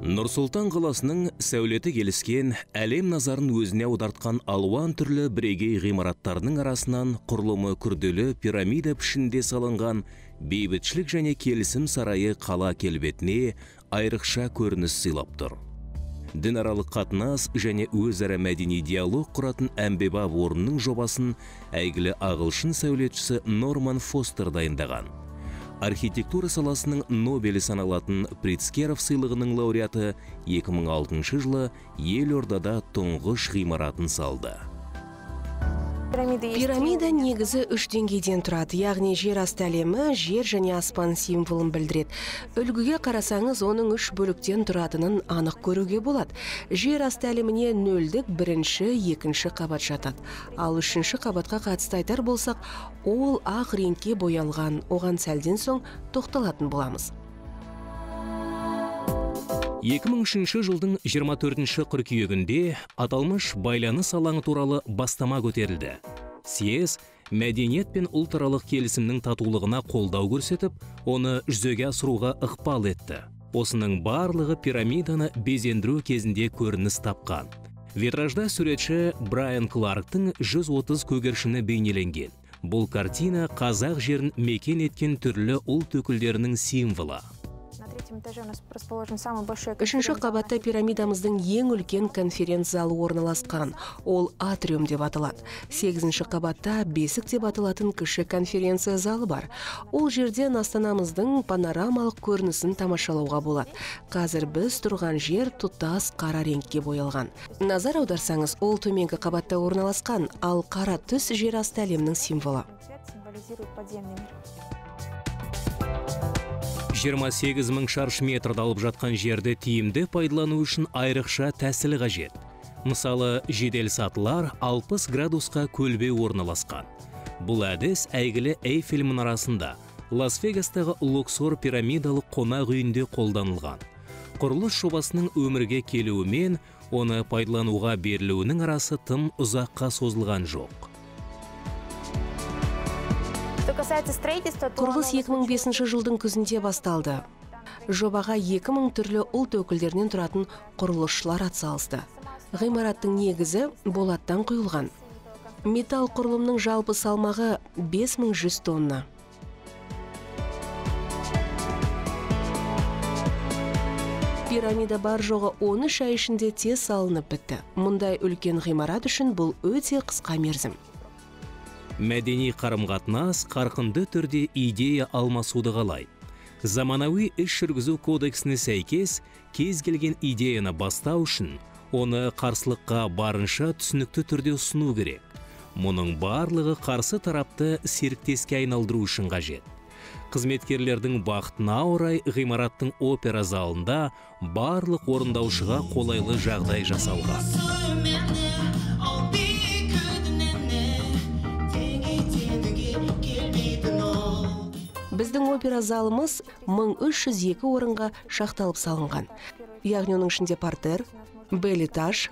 Нұр-Сұлтан қаласының сәулеті келіскен, әлем назарын өзіне аудартқан алуан түрлі бірегей ғимараттарының арасынан құрылымы күрделі пирамида пішінде салынған бейбітшілік және келісім сарайы қала келбетіне айрықша көрініс сыйлап тұр. Дінаралық қатынас және өзара мәдени диалог құратын әмбебап орынның жобасын әйгілі ағылшын сәулетшісі Норман Фостер дайындаған. Архитектура саласының Нобелі саналатын Прицкеров сыйлығының лауреаты 2006 жылы Елордада тұңғыш ғимаратын салды. Пирамида негізі 3 деңгейден тұрады, яғни жер асты әлемі, жер және аспан символын білдіреді. Үлгіге қарасаңыз, оның 3 бөліктен тұратынын анық көруге болады. Жер асты әлеміне 0-дік 1-ші, 2-ші қабат жатады. Ал 3-ші қабатқа қатысты айтар болсақ, ол ақ реңкке боялған, оған сәлден соң тоқталатын боламыз. 2003 жылдың 24 қыркүйегінде аталмыш байланыс алаңы туралы бастама көтерілді. Съезд мәдениет пен ұлтаралық келісімнің татулығына қолдау көрсетіп, оны жүзеге асыруға ықпал етті. Осының барлығы пирамиданы безендіру кезінде көрініс тапқан. Витражда суретші Брайан Кларктың 130 көгершіні бейнеленген. Бұл картина қазақ жерін мекен еткен түрлі ұлт өкілдерінің символы. 3-ші қабатта пирамидамыздың ең үлкен конференц-залы орналасқан. Ол атриум деп аталады. 8-ші қабатта бесік деп аталатын кіші конференция залы бар. Ол жерден астанамыздың панорамалық көрінісін тамашалауға болады. Қазір біз тұрған жер тұтас қара реңкке боялған. Назар аударсаңыз, ол төменгі қабатта орналасқан, ал қара түс жер асты әлемінің символы. 28 мың шаршы метрді алып жатқан жерді тиімді пайдалану үшін айрықша тәсіл қажет. Мысалы, жедел сатылар 60 градусқа көлбеу орналасқан. Бұл әдіс әйгілі Эйфель мұнарасында, Лас-Вегастағы Луксор пирамидалық қонақ үйінде қолданылған. Құрылыс жобасының өмірге келуімен, оны пайдалануға берілуінің арасы тым ұзаққа созылған жоқ. Құрылыс 2005 жылдың күзінде басталды. Жобаға 2000 түрлі ұлт өкілдерінен тұратын құрылысшылар атсалысты. Ғимараттың негізі болаттан құйылған. Металл құрылымның жалпы салмағы 5100 тонна. Пирамида бар жоғы 13 ай ішінде тез салынып бітті. Мұндай үлкен ғимарат үшін бұл өте қысқа мерзім. Мәдени қарым-қатынас қарқынды түрде идея алмасуды қалайды. Заманауи іс жүргізу кодексіне сәйкес, кез келген идеяны бастау үшін, оны қарсылыққа барынша түсінікті түрде ұсыну керек. Мұның барлығы қарсы тарапты серіктеске айналдыру үшін қажет. Қызметкерлердің бақытына орай ғимараттың опера залында барлық орындаушыға қолайлы жағдай жасалған. Біздің опера залымыз 1302 орынға шақталып салынған. Яғни оның ішінде партер, бель-этаж,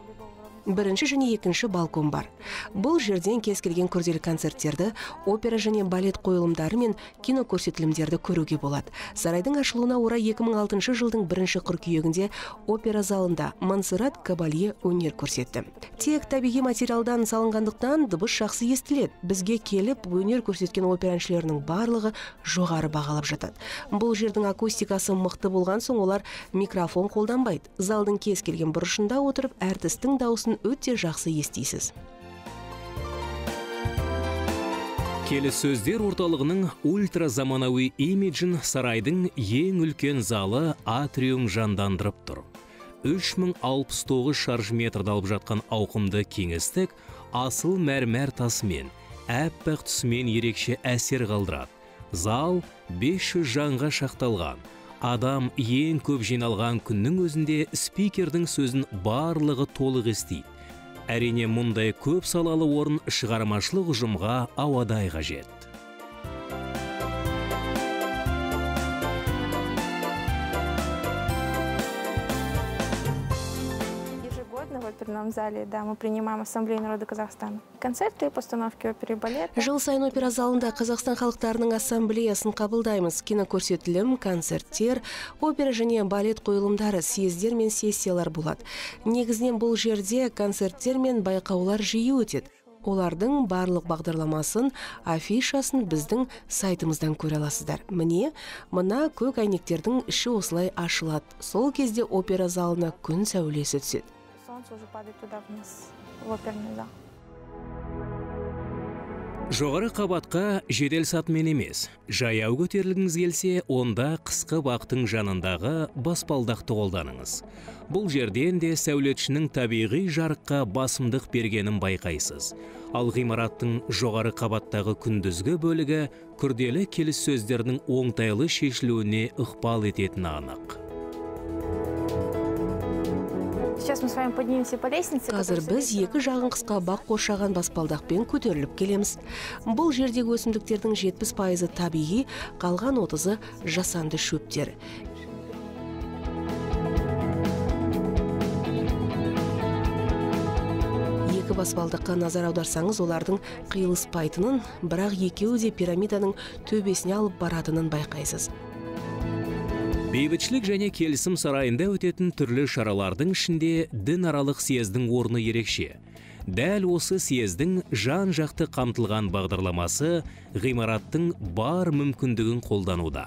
1-ші және 2-ші балкон бар. Бұл жерден кез келген күрделі концерттерді, опера және балет қойылымдары мен кино көрсетілімдерді көруге болады. Сарайдың ашылуына орай 2006 жылдың 1-ші қыркүйегінде опера залында Монсеррат Кабалье өнер көрсетті. Тек табиғи материалдан салынғандықтан дыбыс жақсы естіледі. Бізге келіп өнер көрсеткен опера әншілерінің барлығы жоғары бағалап жатады. Бұл жердің акустикасы мықты болған соң олар микрофон қолданбайды. Залдың кез келген бұрышында отырып әртістің дауысын өте жақсы естисіз. Келіссөздер орталығының ультра заманауи имиджін сарайдың ең үлкен залы атриум жандандырып тұр. 3069 шаршы метрді алып жатқан ауқымды кеңістік асыл мәрмәр тасымен, әппақ түсімен ерекше әсер қалдырады. Зал 500 жанға шақталған. Адам ең көп жиналған күннің өзінде спикердің сөзін барлығы толық естиді. Әрине мұндай көп салалы орын шығармашылық ұжымға ауадай қажет. оперном зале, да, мы принимаем Ассамблею народа Казахстана. Концерты, постановки оперы и балета. Жыл сайын опера залында Қазақстан халықтарының ассамблеясын қабылдаймыз. Кинокөрсетілім, концерттер, опера және балет қойылымдары, съездер мен сессиялар болады. Негізінен бұл жерде концерттер мен байқаулар жиі өтеді. Олардың барлық бағдарламасын, афишасын біздің сайтымыздан көре аласыздар. Міне, мына көк әйнектердің іші осылай ашылады. Сол кезде опера залына күн сәулесі түседі. Солнце уже падает туда вниз, в оперный зал. Жоғары қабатқа жедел сатымен емес, жаяу көтерілгіңіз келсе, онда қысқы бақтың жанындағы баспалдақты қолданыңыз. Бұл жерден де сәулетшінің табиғи жарыққа басымдық бергенін байқайсыз. Ал ғимараттың жоғары қабаттағы күндізгі бөлігі күрделі келіссөздердің оңтайлы шешілуіне ықпал ететіні анық. Сейчас мы с вами поднимемся по лестнице. Қазір біз екі жағын қысқа бақ қоршаған баспалдақпен көтеріліп келеміз. Бұл жердегі өсімдіктердің 70% табиғи, қалған 30% жасанды шөптер. Екі баспалдаққа назар аударсаңыз, олардың қиылыспайтынын, бірақ екеуі де пирамиданың төбесіне алып баратынын байқайсыз. Бейбітшілік және келісім сарайында өтетін түрлі шаралардың ішінде дінаралық съездің орны ерекше. Дәл осы съездің жан-жақты қамтылған бағдарламасы ғимараттың бар мүмкіндігін қолдануда.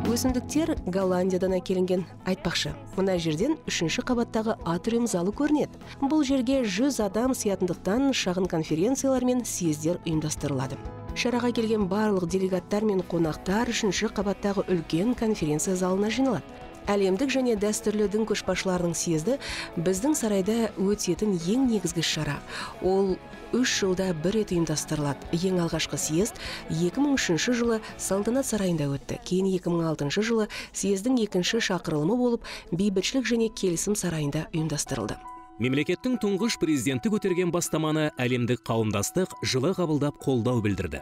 Өсімдіктер Голландиядан әкелінген. Айтпақшы, мына жерден 3-ші қабаттағы атриум залы көрінеді. Бұл жерге 100 адам сиятындықтан шағын конференциялар мен съездер ұйымдастырылады. Шараға келген барлық делегаттар мен қонақтар 3-ші қабаттағы үлкен конференция залына жиналады. Әлемдік және дәстүрлі дін көшбасшыларының съезді біздің сарайда өтетін ең негізгі шара. Ол 3 жылда бір рет ұйымдастырылады. Ең алғашқы съезд 2003 жылы Салтанат сарайында өтті. Кейін 2006 жылы съездің 2-ші шақырылымы болып, бейбітшілік және келісім сарайында ұйымдастырылды. Мемлекеттің тұңғыш президенті көтерген бастаманы әлемдік қауымдастық жылы қабылдап қолдау білдірді.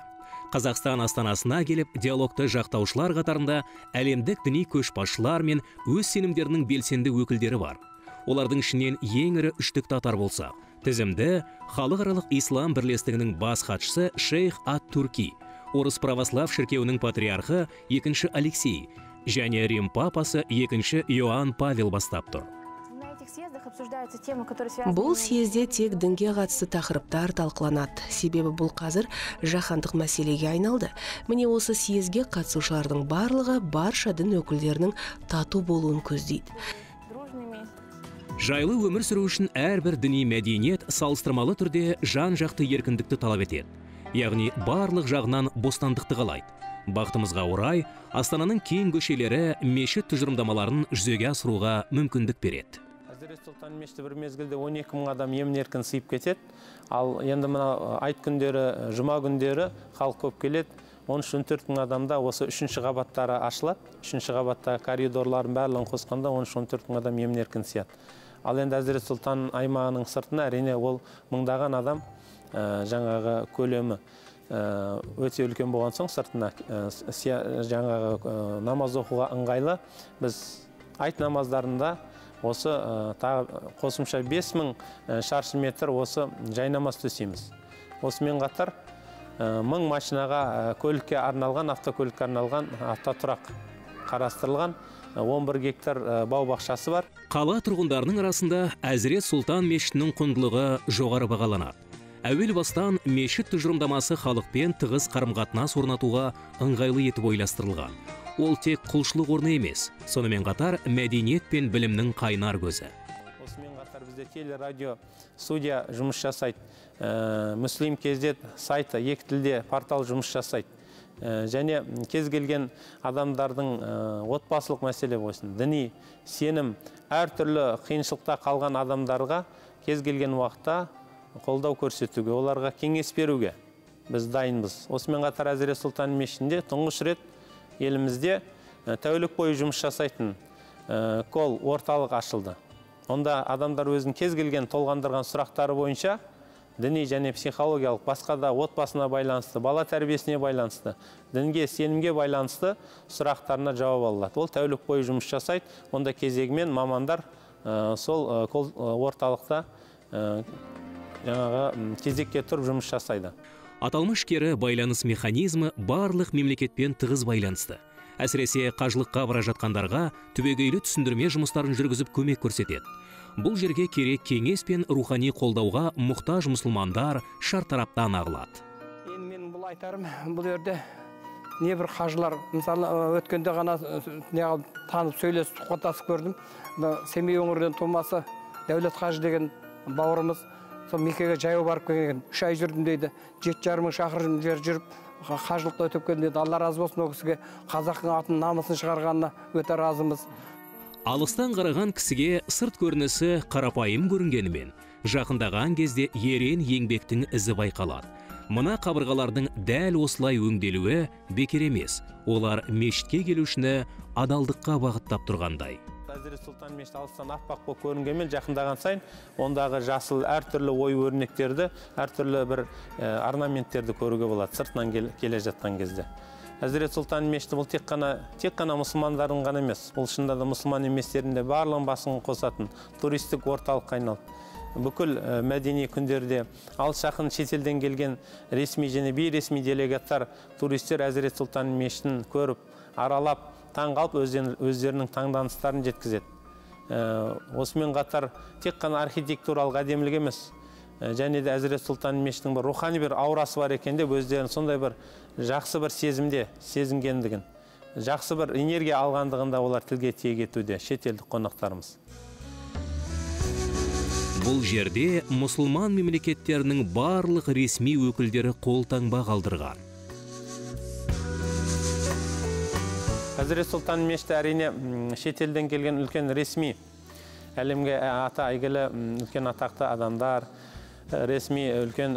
Қазақстан астанасына келіп, диалогты жақтаушылар қатарында әлемдік діни көшбасшылар мен өз сенімдерінің белсенді өкілдері бар. Олардың ішінен ең ірі үштік татар болса, тізімді Халықаралық Ислам бірлестігінің бас хатшысы Шейх ат-Турки, Орыс православ шіркеуінің патриархы 2-ші Алексей және Рим папасы 2-ші Иоанн Павел бастап тұр. Бұл съезде тек дінге қатысты тақырыптар талқыланады. Себебі бұл қазір жаһандық мәселеге айналды. Міне осы съезге қатысушылардың барлығы барша дін өкілдерінің тату болуын көздейді. Жайлы өмір сүру үшін әрбір діни мәдениет салыстырмалы түрде жан-жақты еркіндікті талап етеді. Яғни барлық жағынан бостандықты қалайды. Бақытымызға орай, Астананың кең көшелері мешіт тұжырымдамаларын жүзеге асыруға мүмкіндік береді. Сұлтан мешіті бір мезгілде 12 000 адам емін-еркін сыйып кетеді. Ал енді мына айт күндері, жұма күндері халық көп келеді. 13-14 000 адамда осы 3-ші қабаттары ашылады. 3-ші қабаттағы коридорларын барлығын қосқанда 13-14 000 адам емін-еркін сияды. Ал енді Әзірет Сұлтан аймағының сыртына әрине ол мыңдаған адам жаңағы көлемі өте үлкен болған соң сыртына жаңағы намаз оқуға ыңғайлы. Біз айт намаздарында осы қосымша 5000 шаршы метр осы жайнамаз төсейміз. Осымен қатар 1000 машинаға көлікке арналған, автокөлікке арналған автотұрақ қарастырылған, 11 гектар бау бақшасы бар. Қала тұрғындарының арасында Әзірет Сұлтан мешітінің құндылығы жоғары бағаланады. Әуел бастан мешіт тұжырымдамасы халықпен тығыз қарым-қатынас орнатуға ыңғайлы етіп ойластырылған. Ол тек құлшылық орны емес, сонымен қатар мәдениет пен білімнің қайнар көзі. Осымен қатар бізде теле, радио, студия жұмыс жасайды. Муслим кездет сайты, екі тілде портал жұмыс жасайды. Және кез келген адамдардың отбасылық мәселе болсын, діни, сенім, әртүрлі қиыншылықта қалған адамдарға кез келген уақытта қолдау көрсетуге, оларға кеңес беруге біз дайынбыз. Осымен қатар Әзірет Сұлтан мешітінде тұңғыш рет елімізде тәулік бойы жұмыс жасайтын колл орталық ашылды. Онда адамдар өзін кез келген толғандырған сұрақтары бойынша діни және психологиялық, басқа да отбасына байланысты, бала тәрбиесіне байланысты, дінге, сенімге байланысты сұрақтарына жауап алады. Ол тәулік бойы жұмыс жасайды. Онда кезегімен мамандар сол орталықта кезекке тұрып жұмыс жасайды. Аталмыш кері байланыс механизмі барлық мемлекетпен тығыз байланысты. Әсіресе қажылыққа бара жатқандарға түбегейлі түсіндірме жұмыстарын жүргізіп көмек көрсетеді. Бұл жерге керек кеңес пен рухани қолдауға мұқтаж мұсылмандар шартараптан ағылады. Енді мен бұл айтарым, бұл жерде не бір қажылар, мысалы өткенде ғана танып сөйлесіп сұхбаттасып көрдім. Семей өңірден тумасы Дәулет қажы деген бауырымыз сол Меккеге жаяу барып келген, 3 ай жүрдім дейді. 7,5 мың шақырым жер жүріп қажылықта өтіп келді дейді. Алла разы болсын, ол кісіге қазақтың атын намысын шығарғанына өте разымыз. Алыстан қараған кісіге сырт көрінісі қарапайым көрінгенімен, жақындаған кезде ерен еңбектің ізі байқалады. Мына қабырғалардың дәл осылай өңделуі бекер емес. Олар мешітке келушіні адалдыққа бағыттап тұрғандай. Әзірет Сұлтан мешіті алыстан аппақ болып көрінгенмен, жақындаған сайын ондағы жасыл әртүрлі ой өрнектерді, әртүрлі бір орнаменттерді көруге болады сыртынан келе жатқан кезде. Әзірет Сұлтан мешіті бұл тек қана мұсылмандардың ғана емес, бұл шынында да мұсылман еместерінде барлығын басын қосатын туристік орталыққа айналды. Бүкіл мәдени күндерде алыс жақын шетелден келген ресми және бейресми делегаттар, туристер Әзірет Сұлтан мешітін көріп, аралап, таңғалып өздерінің таңданыстарын жеткізеді. Осымен қатар тек қана архитектуралық әдемілік емес, және де Әзірет Сұлтан мешітінің бір рухани бір аурасы бар екен деп өздерін сондай бір жақсы бір сезімде сезінгендігін, жақсы бір энергия алғандығында олар тілге тиек етуде, шетелдік қонақтарымыз. Бұл жерде мұсылман мемлекеттерінің барлық ресми өкілдері қолтаңба қалдырған. Әзірет Сұлтан мешіті әрине шетелден келген үлкен ресми, әлемге ата әйгілі үлкен атақты адамдар, ресми үлкен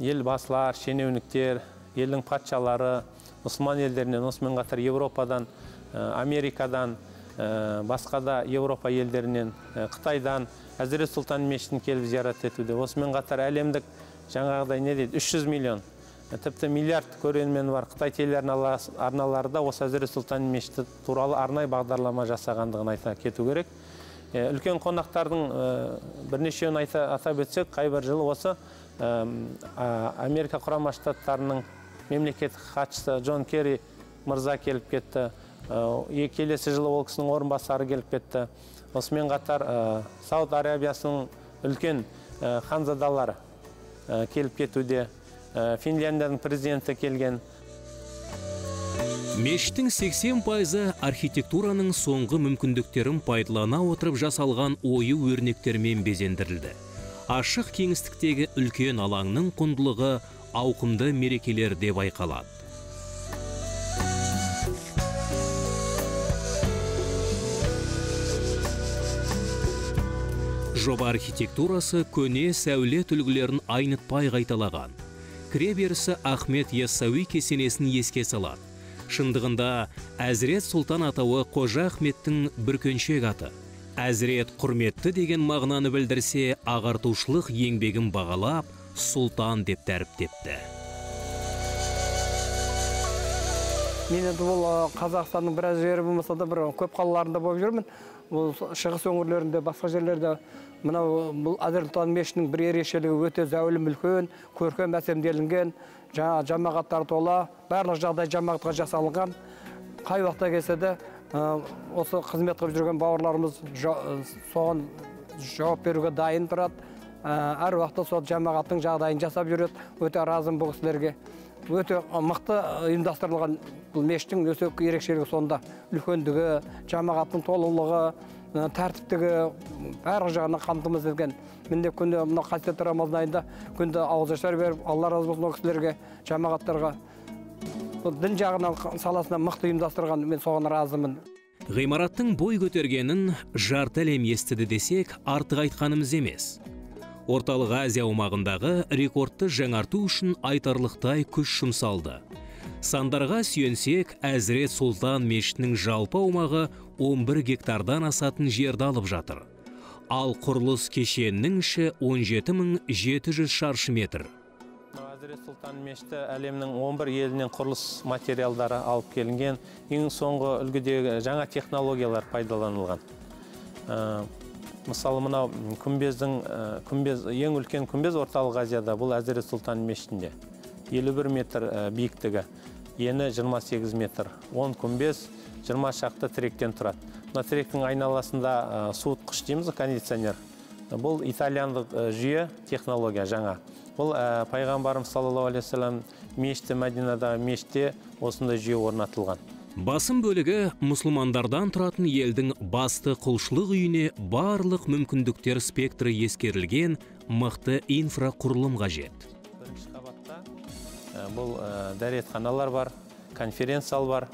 елбасылар, шенеуніктер, елдің патшалары, мұсылман елдерінен, осымен қатар Европадан, Америкадан, басқа да Европа елдерінен, Қытайдан Әзірет Сұлтан мешітін келіп зиярат етуде. Осымен қатар әлемдік жаңағыдай не дейді, 300 миллион, тіпті миллиард көрермені бар Қытай телеарналарда осы Әзірет Сұлтан мешіті туралы арнай бағдарлама жасағандығын айта кету керек. Үлкен қонақтардың бірнешеуін атап өтсек, қайбір жылы осы Америка Құрама Штаттарының мемлекеттік хатшысы Джон Керри мырза келіп кетті. Келесі жылы ол кісінің орынбасары келіп кетті. Осымен қатар Сауд Арабиясының үлкен ханзадалары келіп кетуде. Финляндияның президенті келген. Мешіттің 80% архитектураның соңғы мүмкіндіктерін пайдалана отырып жасалған ою өрнектермен безендірілді. Ашық кеңістіктегі үлкен алаңның құндылығы ауқымды мерекелерде байқалады. Жоба архитектурасы көне сәулет үлгілерін айнытпай қайталаған. Кіреберісі Ахмет Яссауи кесенесін еске салады. Шындығында Әзірет Сұлтан атауы Қожа Ахметтің бүркеншек аты. Әзірет құрметті деген мағынаны білдірсе, ағартушылық еңбегін бағалап, сұлтан деп дәріптепті. Мен енді бұл Қазақстанның біраз жері болмаса да бір көп қалаларында болып жүрмін. Бұл шығыс өңірлерінде, басқа жерлерде мынау бұл Әзірет Сұлтан мешітінің бір ерекшелігі өте зәулім үлкен, көркем әсемделінген, жамағаттар тола, барлық жағдай жамағатқа жасалынған. Қай уақытта келсе де осы қызмет қылып жүрген бауырларымыз соған жауап беруге дайын тұрады. Әр уақытта сол жамағаттың жағдайын жасап жүреді. Өте разым бұл кісілерге. Өте мықты ұйымдастырылған бұл мешіттің өте ерекшелігі сонда. Үлкендігі, жамағаттың толылығы, тәртіптігі барлық жағынан қамтамасыз еткен. Менде күнде мына қасиетті Рамазан айында күнде ауызашар беріп, Алла разы болсын ол кісілерге, жамағаттарға. Дін жағынан саласына мықты ұйымдастырған, мен соған разымын. Ғимараттың бой көтергенін жарты әлем естіді десек, артық айтқанымыз емес. Орталық Азия аумағындағы рекордты жаңарту үшін айтарлықтай күш жұмсалды. Сандарға сүйенсек, Әзірет Сұлтан мешітінің жалпы аумағы 11 гектардан асатын жерді алып жатыр. ал құрылыс кешенінің іші 17.700 шаршы метр. Әзірет Сұлтан мешіті әлемнің 11 елінен құрылыс материалдары алып келінген, ең соңғы үлгідегі жаңа технологиялар пайдаланылған. Мысалы, мынау ең үлкен күмбез орталық Азияда, бұл Әзірет Сұлтан мешітінде. 51 метр биіктігі, ені 28 метр. 10 күмбез 20 шақты тіректен тұрады. Мына тіректің айналасында суытқыш дейміз, кондиционер. Бұл итальяндық жүйе, технология жаңа. Бұл пайғамбарымыз саллаллаху алейхи вассалам мешіті, Мәдинадағы мешітте осындай жүйе орнатылған. Басым бөлігі мұсылмандардан тұратын елдің басты құлшылық үйіне барлық мүмкіндіктер спектрі ескерілген мықты инфрақұрылым қажет. Бірінші қабатта бұл дәретханалар бар, конференциал бар,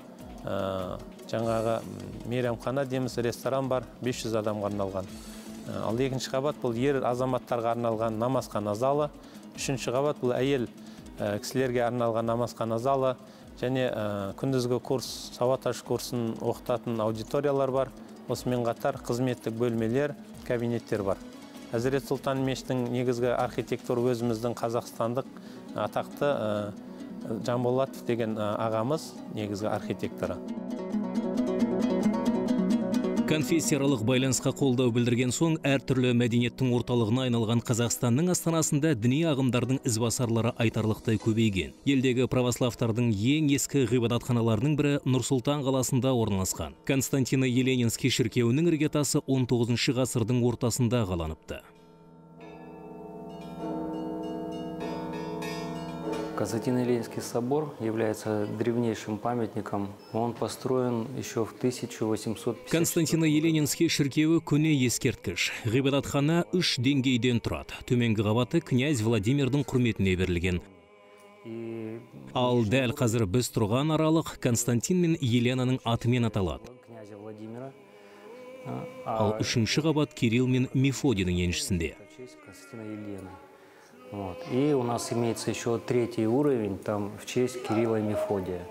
жаңағы мейрамхана деміз, ресторан бар, 500 адамға арналған. Ал екінші қабат бұл ер азаматтарға арналған намазхана залы, үшінші қабат бұл әйел кісілерге арналған намазхана залы, және күндізгі курс, сауатташ курсын оқытатын аудиториялар бар. Осымен қатар қызметтік бөлмелер, кабинеттер бар. Әзірет Сұлтан мешітінің негізгі архитектор өзіміздің қазақстандық атақты Жанболатов деген ағамыз негізгі архитекторы. Конфессияаралық байланысқа қолдау білдірген соң әртүрлі мәдениеттің орталығына айналған Қазақстанның астанасында діни ағымдардың ізбасарлары айтарлықтай көбейген. Елдегі православтардың ең ескі ғибадатханаларының бірі Нұр-Сұлтан қаласында орналасқан. Константина Еленинский шіркеуінің іргетасы 19 ғасырдың ортасында қаланыпты. Константино-Еленинский собор является древнейшим памятником. Он построен еще в 1850. Константино-Еленинский шіркеуі көне ескерткіш. Ғибадатхана 3 деңгейден тұрады. Төменгі қабаты князь Владимирдің құрметіне берілген. Ал дәл қазір біз тұрған аралық Константин мен Еленаның атымен аталады. Ал 3-ші қабат Кирилл мен Мефодийдің еншісінде. И у нас имеется еще 3-й уровень, там в честь Кирилла и Мефодия.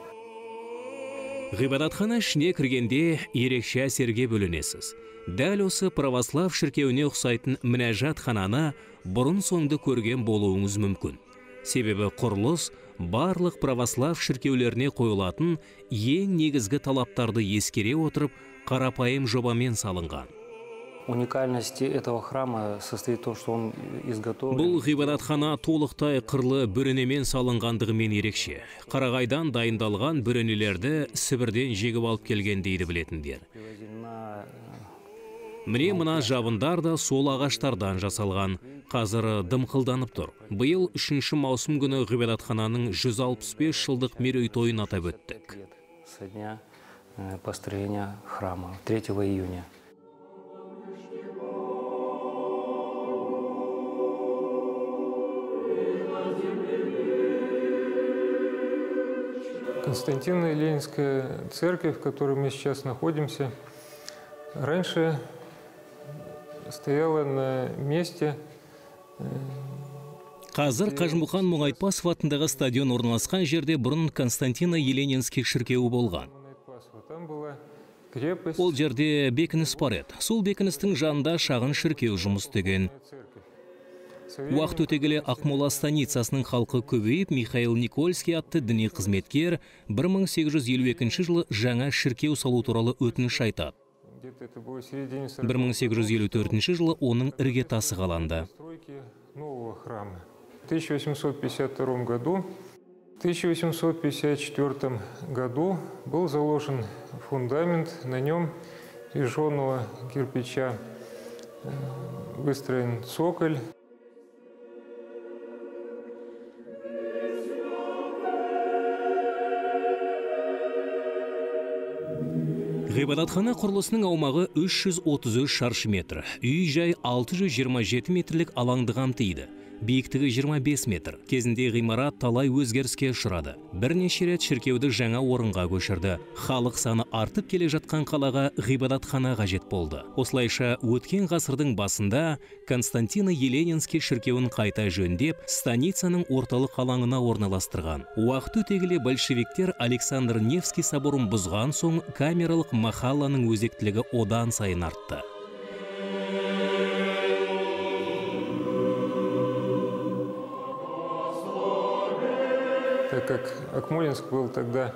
Ғибадатхана ішіне кіргенде ерекше әсерге бөлінесіз. Дәл осы православ шіркеуіне ұқсайтын мінәжатхананы бұрын соңды көрген болуыңыз мүмкін. Себебі құрылыс барлық православ шіркеулеріне қойылатын ең негізгі талаптарды ескере отырып, қарапайым жобамен салынған. Уникальность этого храма состоит в том, что он изготовлен. Бұл ғибадатхана толықтай қырлы бүрінемен салынғандығымен ерекше. Қарағайдан дайындалған бүрінелерді Сібірден жегіп алып келген дейді білетіндер. Міне мына жабындар да сол ағаштардан жасалған. Қазір дымқылданып тұр. Биыл 3-ші маусым күні ғибадатхананың 165 жылдық мерейтойын атап өттік. Со дня построения храма 3 июня. Константино-Еленинская церковь, в которой мы сейчас находимся, раньше стояла на месте. Қазір Қажымұқан Мұңайтпасов атындағы стадион орналасқан жерде бұрын Константино-Еленинский шіркеуі болған. Ол жерде бекініс бар еді. Сол бекіністің жанында шағын шіркеу жұмыс істеген. Уақыт өте келе Ақмола станицасының халқы көбейіп, Михаил Никольский атты діни қызметкер 1852 жылы жаңа шіркеу салу туралы өтініш айтады. 1854 жылы оның іргетасы қаланды. В 1852 году, в 1854 году был заложен фундамент, на нем из жженого кирпича выстроен цоколь. Ғибадатхана құрылысының аумағы 333 шаршы метр. Үй жай 627 метрлік алаңды қамтиды. Биіктігі 25 метр. Кезінде ғимарат талай өзгеріске ұшырады. Бірнеше рет шіркеуді жаңа орынға көшірді. Халық саны артып келе жатқан қалаға ғибадатхана қажет болды. Осылайша өткен ғасырдың басында Константино Еленинский шіркеуін қайта жөндеп, станицаның орталық алаңына орналастырған. Уақыт өте келе большевиктер Александр Невский соборын бұзған соң камералық махалланың өзектілігі одан сайын артты. так как Акмолинск был тогда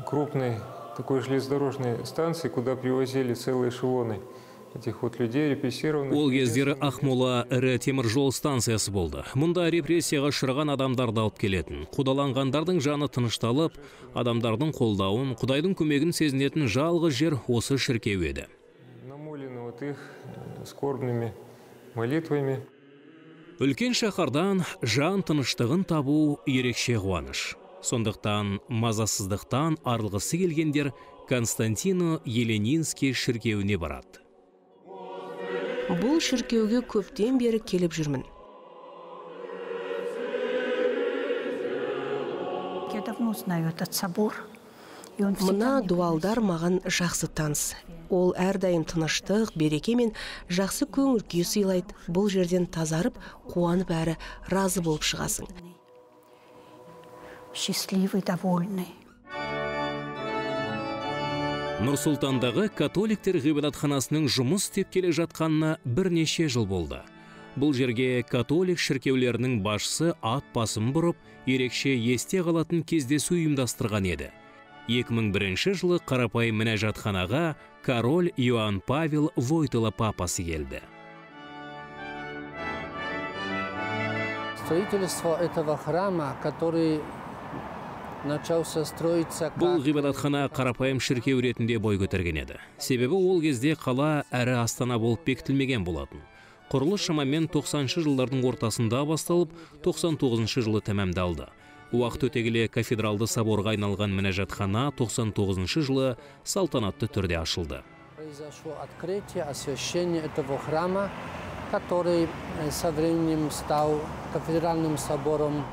крупной такой железнодорожной станцией, куда привозили целые эшелоны этих вот людей, репрессированных. Ол кездері Ақмола ірі теміржол станциясы болды. Мұнда репрессияға ұшыраған адамдарды алып келетін. Қудаланғандардың жаны тынышталып, адамдардың қолдауын, Құдайдың көмегін сезінетін жалғыз жер осы шіркеу еді. Намолены вот их скорбными молитвами. Үлкен шаһардан жан тыныштығын табу ерекше қуаныш. Сондықтан мазасыздықтан арылғысы келгендер Константино Еленинский шіркеуіне барады. Бұл шіркеуге көптен бері келіп жүрмін. Я давно знаю этот собор. Мына дуалдар маған жақсы таныс. Ол әрдайым тыныштық, береке мен жақсы көңіл күй сыйлайды. Бұл жерден тазарып, қуанып әрі разы болып шығасың. Счастливый, довольный. Нұр-Сұлтандағы католиктер ғибадатханасының жұмыс істеп келе жатқанына бірнеше жыл болды. Бұл жерге католик шіркеулерінің басшысы ат басын бұрып, ерекше есте қалатын кездесу ұйымдастырған еді. 2001 жылы қарапайым мінәжатханаға король Иоанн Павел Войтыла папасы келді. Строительство этого храма, который начался строиться... Бұл ғибадатхана қарапайым шіркеу ретінде бой көтерген еді. Себебі ол кезде қала әрі астана болып бекітілмеген болатын. Құрылыс шамамен 90-шы жылдардың ортасында басталып, 99-шы жылы тәмамдалды. Уақыт өте келе кафедралды соборға айналған мінәжатхана 99-шы жылы салтанатты түрде ашылды. Произошло открытие, освящение этого храма, который со временем стал кафедральным собором.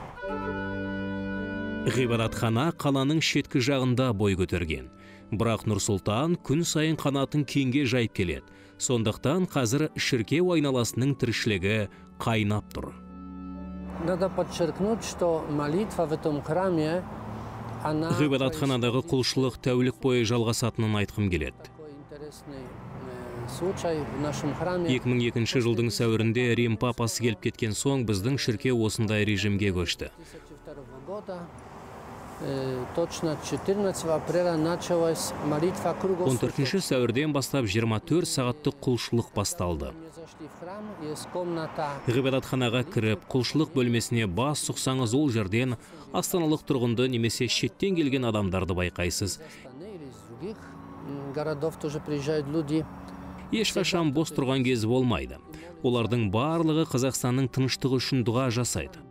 Ғибадатхана қаланың шеткі жағында бой көтерген. Бірақ Нұр-Сұлтан күн сайын қанатын кеңге жайып келеді. Сондықтан қазір шіркеу айналасының тіршілігі қайнап тұр. Надо подчеркнуть, что молитва в этом храме, она... Ғибадатханадағы құлшылық тәулік бойы жалғасатынын айтқым келеді. 2002 жылдың сәуірінде Рим папасы келіп кеткен соң біздің шіркеу осындай режимге көшті. Точно 14 апреля началась молитва кругосуточно. 14 сәуірден бастап 24 сағаттық құлшылық басталды. Ғибадатханаға кіріп, құлшылық бөлмесіне бас сұқсаңыз, ол жерден астаналық тұрғынды немесе шеттен келген адамдарды байқайсыз. Ешқашан бос тұрған кезі болмайды. Олардың барлығы Қазақстанның тыныштығы үшін дұға жасайды.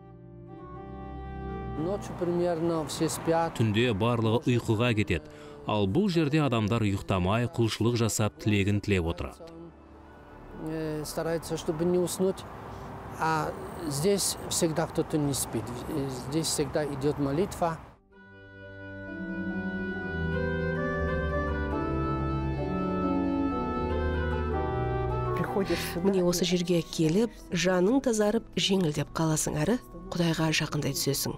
Түнде барлығы ұйқыға кетеді, ал бұл жерде адамдар ұйықтамай, құлшылық жасап, тілегін тілеп отырады. Старается, чтобы не уснуть, а здесь всегда кто-то не спит. Здесь всегда идет молитва. Міне осы жерге келіп, жаның тазарып, жеңілдеп қаласың әрі, Құдайға жақындай түсесің.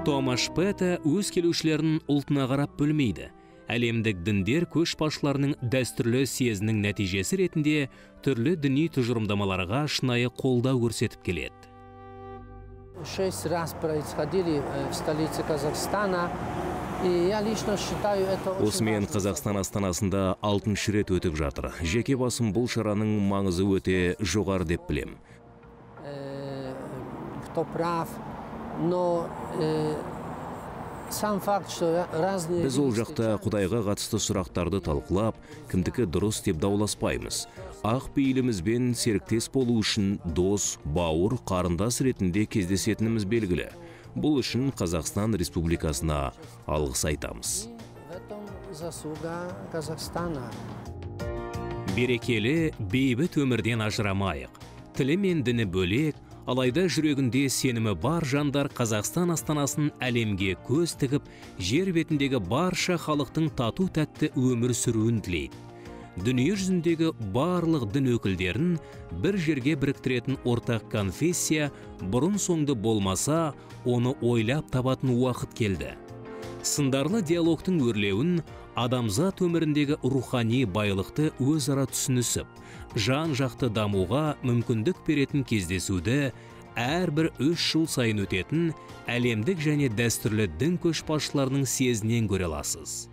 Томаш Пета өз келушілерін ұлтына қарап бөлмейді. Әлемдік діндер көшбасшыларының дәстүрлі съезінің нәтижесі ретінде түрлі діни тұжырымдамаларға шынайы қолдау көрсетіп келеді. 6 раз происходили в столице Казахстана. Я лично считаю это очень... Осымен Қазақстан астанасында 6-шы рет өтіп жатыр. Жеке басым бұл шараның маңызы өте жоғары деп білем. Кто прав, но сам факт, что разные... Біз ол жақта Құдайға қатысты сұрақтарды талқылап, кімдікі дұрыс деп дауласпаймыз. Ақ пейілімізбен серіктес болу үшін дос, бауыр, қарындас ретінде кездесетініміз белгілі. Бұл үшін Қазақстан Республикасына алғыс айтамыз. Берекелі, бейбіт өмірден ажырамайық. Тілі мен діні бөлек, алайда жүрегінде сенімі бар жандар Қазақстан астанасын әлемге көз тігіп, жер бетіндегі барша халықтың тату тәтті өмір сүруін тілейді. Дүние жүзіндегі барлық дін өкілдерін бір жерге біріктіретін ортақ конфессия бұрын соңды болмаса, оны ойлап табатын уақыт келді. Сындарлы диалогтың өрлеуін, адамзат өміріндегі рухани байлықты өзара түсінісіп, жан жақты дамуға мүмкіндік беретін кездесуді әрбір 3 жыл сайын өтетін әлемдік және дәстүрлі дін көшбасшыларының съезінен көре аласыз.